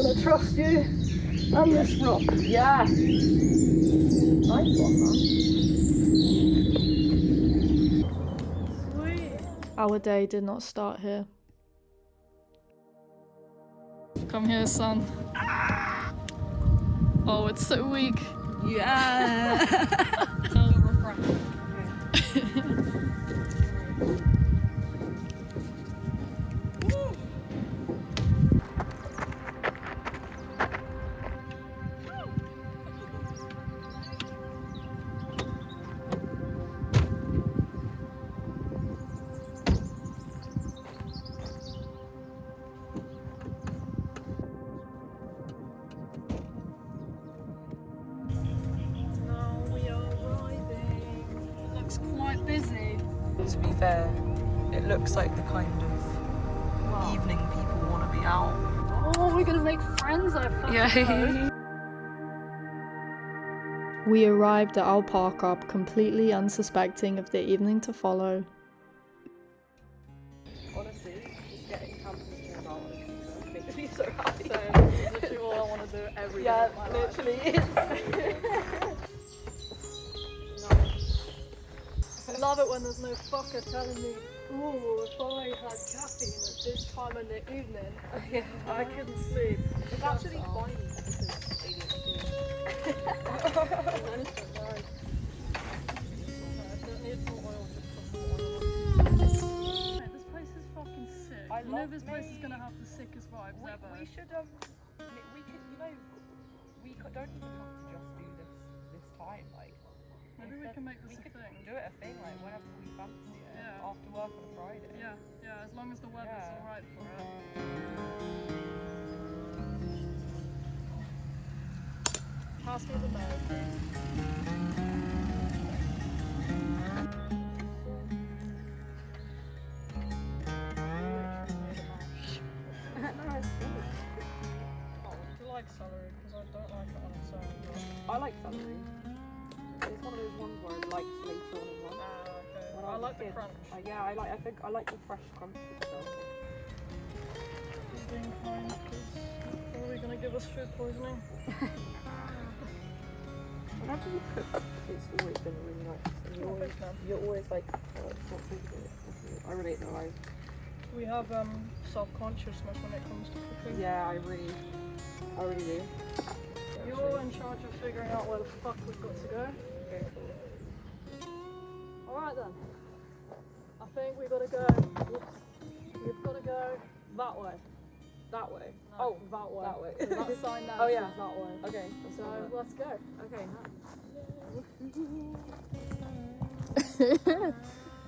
I'm gonna trust you and this rock. Yeah. Nice one, man. Sweet. Our day did not start here. Come here, son. Oh, it's so weak. Yeah. Quite busy. To be fair, it looks like the kind of evening people want to be out. Oh, we're gonna make friends, I fucking Yeah. hope. We arrived at our park up completely unsuspecting of the evening to follow. Honestly, just getting camping about makes me so happy. So, it's literally all I want to do every day of my life. literally is. I love it when there's no fucker telling me, ooh, if I had caffeine at this time in the evening, I couldn't sleep. It's actually fine because This place is fucking sick. You know this place is gonna have the sickest vibes ever. we should we could, you know, we don't even have to just do this time, like Maybe we can make this a thing. do it a thing like whenever we fancy it. Yeah. After work on a Friday. Yeah, as long as the weather's Yeah. alright for it. Pass me the bag. Do you like celery? Because I don't like it on its own. I like celery. It's one of those ones where I like later on in life. Okay. When I was a like the kid, crunch. Yeah, I think I like the fresh crunch of stuff. Just being kind, because probably gonna give us food poisoning. Whenever you cook, it's always been really nice. And you're always like, oh, it's not so good. I relate though. We have self-consciousness when it comes to cooking. Yeah, I really do. You're in charge of figuring out where the fuck we've got to go. Okay, cool. Alright then. I think we've got to go. We've got to go that way. That way. No, Oh, that way. that way. That sign now Oh, yeah. says that way. Okay. So let's go. Okay.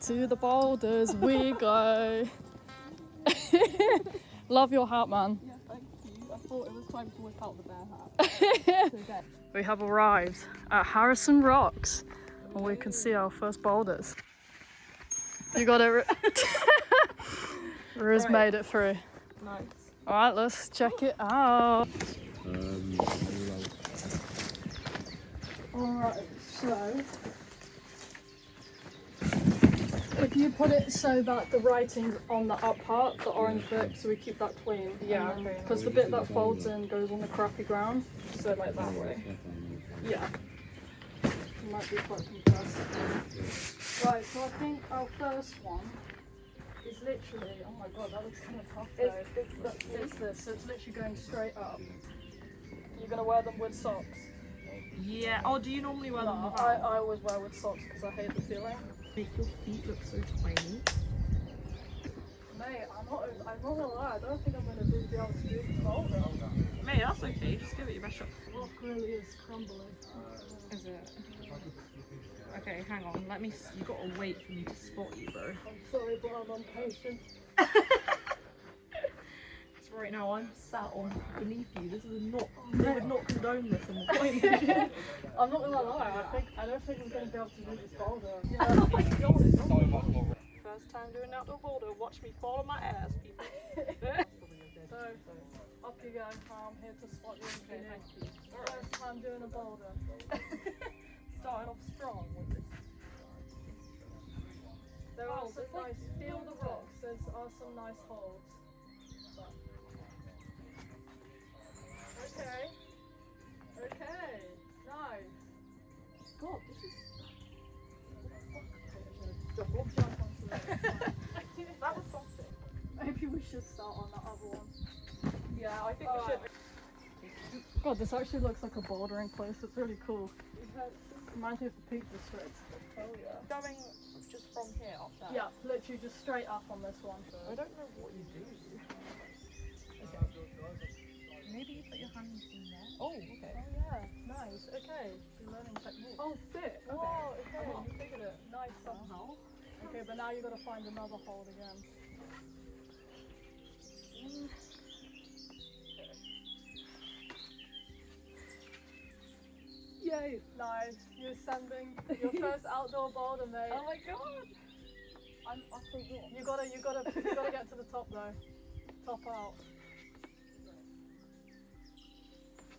To the boulders we go. Love your hat, man. Yeah, thank you. I thought it was time to whip out the bear hat. We have arrived at Harrison Rocks and we can see our first boulders. You got it. Riz Right. made it through. Nice. Alright, let's check it out. Alright, so if you put it so that the writing's on the up part, the orange bit, so we keep that clean. Yeah, okay. Because the bit that folds in goes on the crappy ground, so like that way. Yeah. It might be quite compressed. Right, so I think our first one is literally, oh my god, that looks kind of tough though. It's this, so it's literally going straight up. You're gonna wear them with socks? Yeah. Oh, do you normally wear them? No, I always wear with socks because I hate the feeling. Make your feet look so tiny. Mate, I'm not gonna lie, I don't think I'm gonna be able to do this boulder. Mate, that's okay. Just give it your best shot. Rock really is crumbling. Is it? Okay, hang on. Let me. You gotta wait for me to spot you, bro. I'm sorry, but I'm impatient. So right now I'm sat on beneath you. This is not. I would not condone this in the point. I'm not gonna lie, I don't think I'm gonna be able to do this boulder. First time doing outdoor boulder. Watch me fall on my ass, people. So, up you go, I'm here to spot you. Okay, thank you. First time doing a boulder. Starting off strong with this. There are some it's like nice, feel the rocks, there are some nice holds. But God, this actually looks like a bouldering place. It's really cool. Reminds me of the Peak District. Oh yeah. Going just from here up there. Yeah, literally just straight up on this one. I don't know what you do. Maybe you put your hands in there. Oh, okay. Oh yeah, nice. Okay, you're learning technique. Oh, sick. Whoa, okay, you figured it. Nice somehow. Okay, but now you got to find another hold again. Yay! Nice. You're ascending your first outdoor boulder, mate. Oh my god! I'm up a rock. You gotta get to the top though. Top out.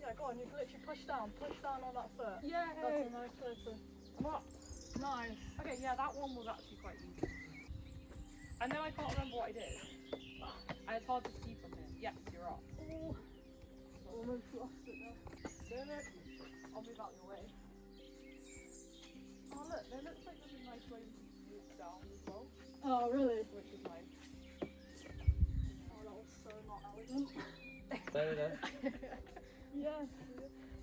Yeah, go on. You literally push down on that foot. Yeah. That's a nice way to. I'm up. Nice. Okay, yeah, that one was actually quite easy. And then I can't remember what I did. And it's hard to see from here. Yes, you're up. Oh, almost lost it there. I'll move out your way. Oh look, there looks like there's a nice way to walk down as well, Oh, really? which is nice. Oh, that was so not elegant. Yes,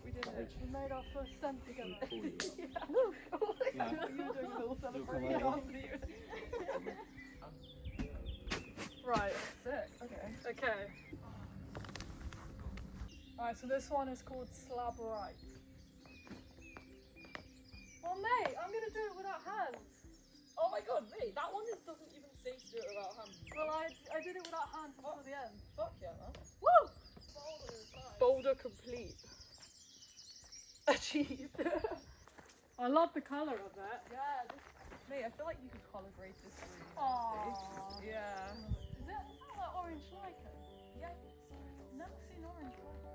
We did it. we made our first ascent together. You're doing a little celebration. Right. Sick. Okay. Okay. Alright, so this one is called slab right. Oh mate, I'm gonna do it without hands. Oh my god, mate, that one doesn't even say to do it without hands. Well, I did it without hands until the end. Fuck yeah, man. Woo! Boulder complete. Achieved. I love the colour of it. Yeah, mate, I feel like you could colour grade this really Aww. nicely. Yeah. Is that like orange lichen? Yeah. Never seen orange lichen.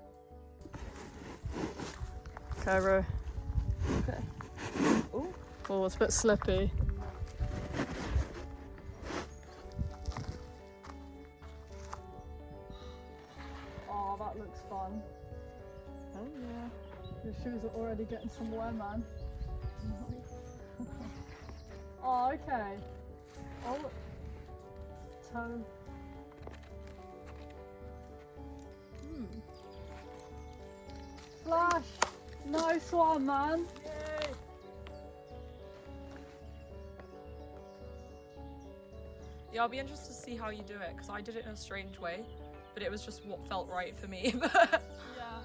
Cairo. Okay. Ooh. Oh, it's a bit slippy. Oh, that looks fun. Oh yeah. Your shoes are already getting some wear, man. Oh, okay. Oh, look. Toe. Flash! Nice one, man. Yay. Yeah, I'll be interested to see how you do it because I did it in a strange way, but it was just what felt right for me. Yeah.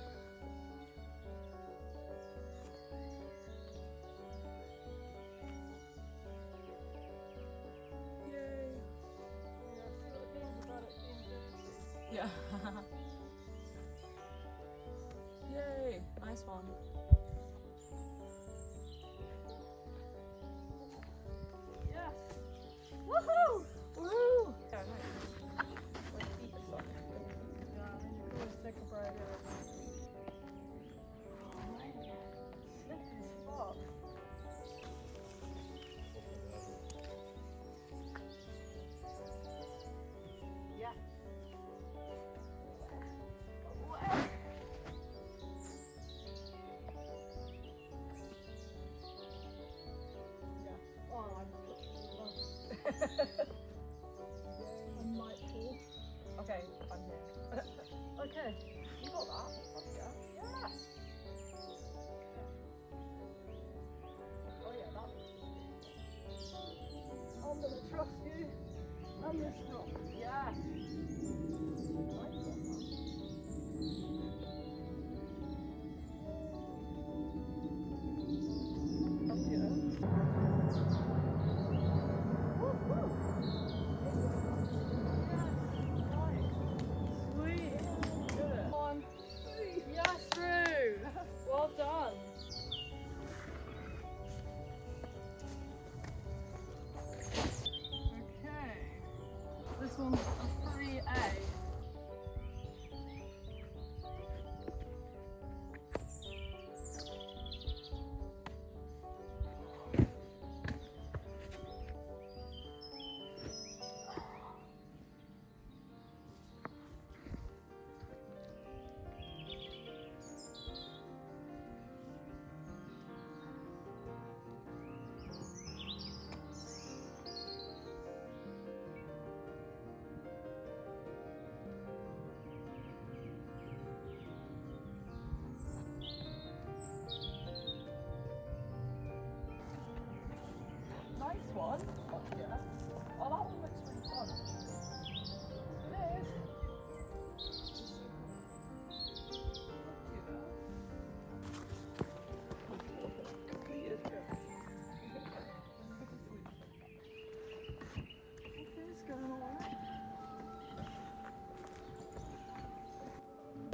Yay. Yeah. Yay, nice one. Yes. Woohoo! Woo! Yeah, nice. My feet are starting to go. Yeah, and you can always take a break. Slick as fuck. Yeah.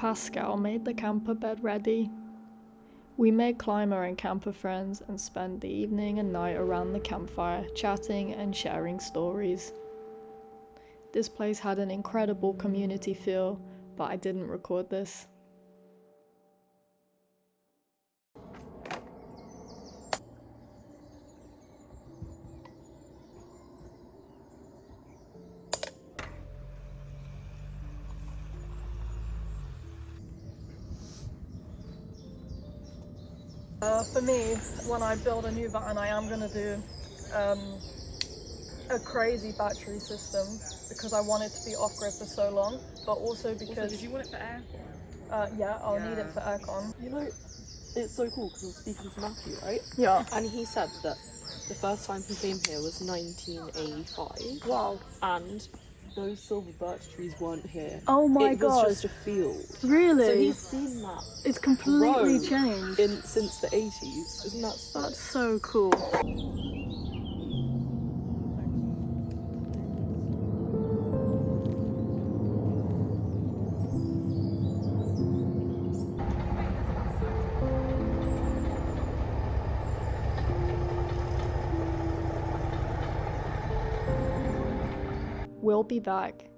Pascal made the camper bed ready. We made climber and camper friends and spent the evening and night around the campfire, chatting and sharing stories. This place had an incredible community feel, but I didn't record this. For me, when I build a new van, I am going to do a crazy battery system because I want it to be off-grid for so long, but also because... Also, did you want it for aircon? yeah, I'll need it for aircon. You know, it's so cool because I was speaking to Matthew, right? Yeah. And he said that the first time he came here was 1985. Wow. And those silver birch trees weren't here. Oh my god. It was just a field. Really? So he's seen that It's completely grow changed. since the 80s. Isn't that so? That's so cool. We'll be back.